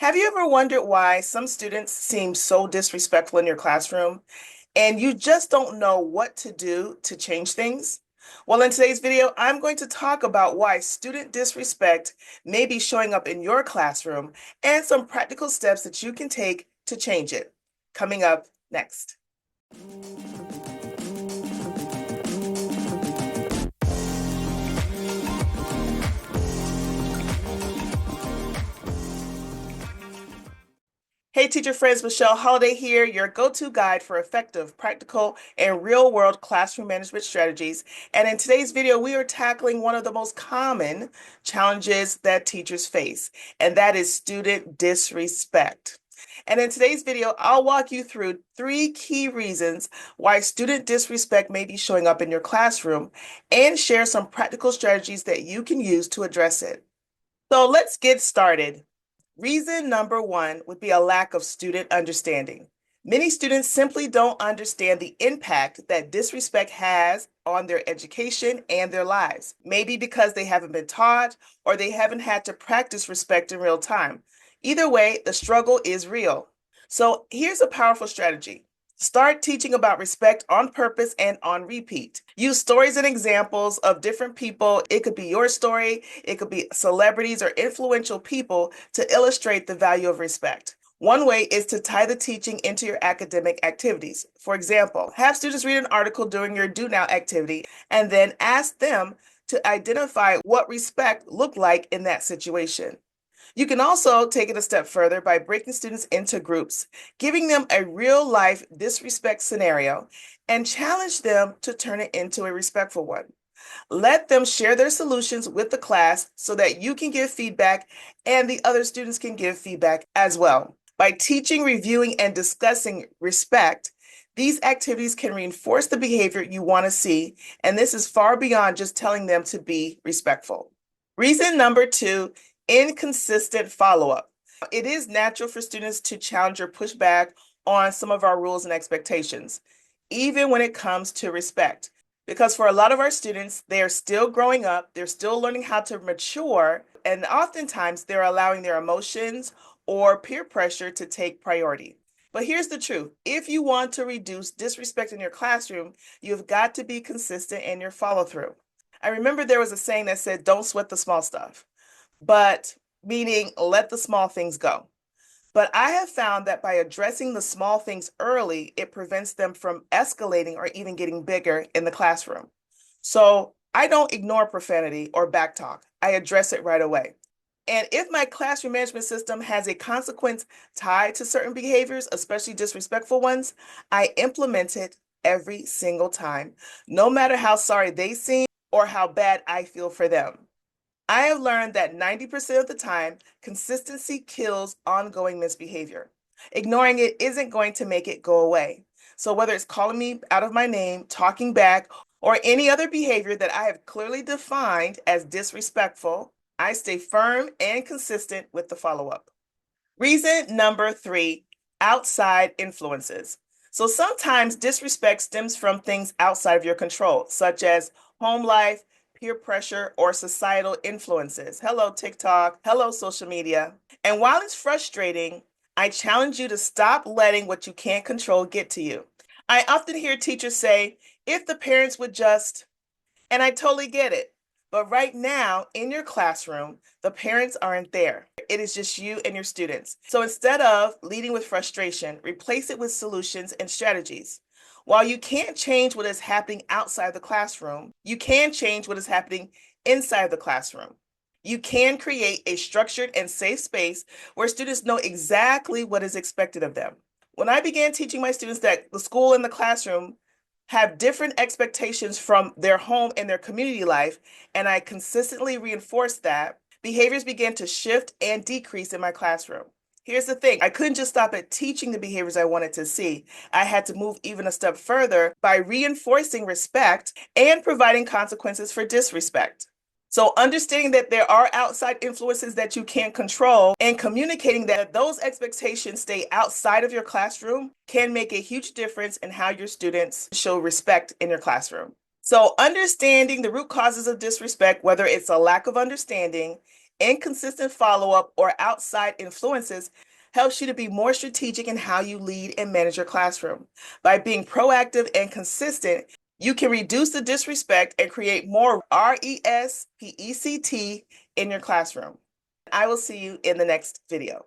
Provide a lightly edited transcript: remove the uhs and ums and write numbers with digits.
Have you ever wondered why some students seem so disrespectful in your classroom and you just don't know what to do to change things? Well, in today's video, I'm going to talk about why student disrespect may be showing up in your classroom and some practical steps that you can take to change it. Coming up next. Hey, teacher friends, Michelle Holiday here, your go-to guide for effective, practical, and real-world classroom management strategies. And in today's video, we are tackling one of the most common challenges that teachers face, and that is student disrespect. And in today's video, I'll walk you through 3 key reasons why student disrespect may be showing up in your classroom and share some practical strategies that you can use to address it. So let's get started. Reason number 1 would be a lack of student understanding. Many students simply don't understand the impact that disrespect has on their education and their lives. Maybe because they haven't been taught or they haven't had to practice respect in real time. Either way, the struggle is real. So here's a powerful strategy. Start teaching about respect on purpose and on repeat. Use stories and examples of different people. It could be your story, it could be celebrities or influential people to illustrate the value of respect. One way is to tie the teaching into your academic activities. For example, have students read an article during your Do Now activity and then ask them to identify what respect looked like in that situation. You can also take it a step further by breaking students into groups, giving them a real-life disrespect scenario, and challenge them to turn it into a respectful one. Let them share their solutions with the class so that you can give feedback and the other students can give feedback as well. By teaching, reviewing, and discussing respect, these activities can reinforce the behavior you want to see, and this is far beyond just telling them to be respectful. Reason number 2, inconsistent follow-up. It is natural for students to challenge or push back on some of our rules and expectations, even when it comes to respect. Because for a lot of our students, they are still growing up, they're still learning how to mature, and oftentimes they're allowing their emotions or peer pressure to take priority. But here's the truth. If you want to reduce disrespect in your classroom, you've got to be consistent in your follow-through. I remember there was a saying that said, don't sweat the small stuff, but meaning let the small things go. But I have found that by addressing the small things early, it prevents them from escalating or even getting bigger in the classroom. So I don't ignore profanity or backtalk. I address it right away. And if my classroom management system has a consequence tied to certain behaviors, especially disrespectful ones, I implement it every single time, no matter how sorry they seem or how bad I feel for them. I have learned that 90% of the time, consistency kills ongoing misbehavior. Ignoring it isn't going to make it go away. So whether it's calling me out of my name, talking back, or any other behavior that I have clearly defined as disrespectful, I stay firm and consistent with the follow-up. Reason number 3, outside influences. So sometimes disrespect stems from things outside of your control, such as home life, peer pressure, or societal influences. Hello, TikTok. Hello, social media. And while it's frustrating, I challenge you to stop letting what you can't control get to you. I often hear teachers say, if the parents would just, and I totally get it. But right now in your classroom, the parents aren't there. It is just you and your students. So instead of leading with frustration, replace it with solutions and strategies. While you can't change what is happening outside the classroom, you can change what is happening inside the classroom. You can create a structured and safe space where students know exactly what is expected of them. When I began teaching my students that the school and the classroom have different expectations from their home and their community life, and I consistently reinforce that, behaviors began to shift and decrease in my classroom. Here's the thing, I couldn't just stop at teaching the behaviors I wanted to see. I had to move even a step further by reinforcing respect and providing consequences for disrespect. So understanding that there are outside influences that you can't control and communicating that those expectations stay outside of your classroom can make a huge difference in how your students show respect in your classroom. So understanding the root causes of disrespect, whether it's a lack of understanding, Inconsistent follow-up or outside influences helps you to be more strategic in how you lead and manage your classroom. By being proactive and consistent, you can reduce the disrespect and create more RESPECT in your classroom. I will see you in the next video.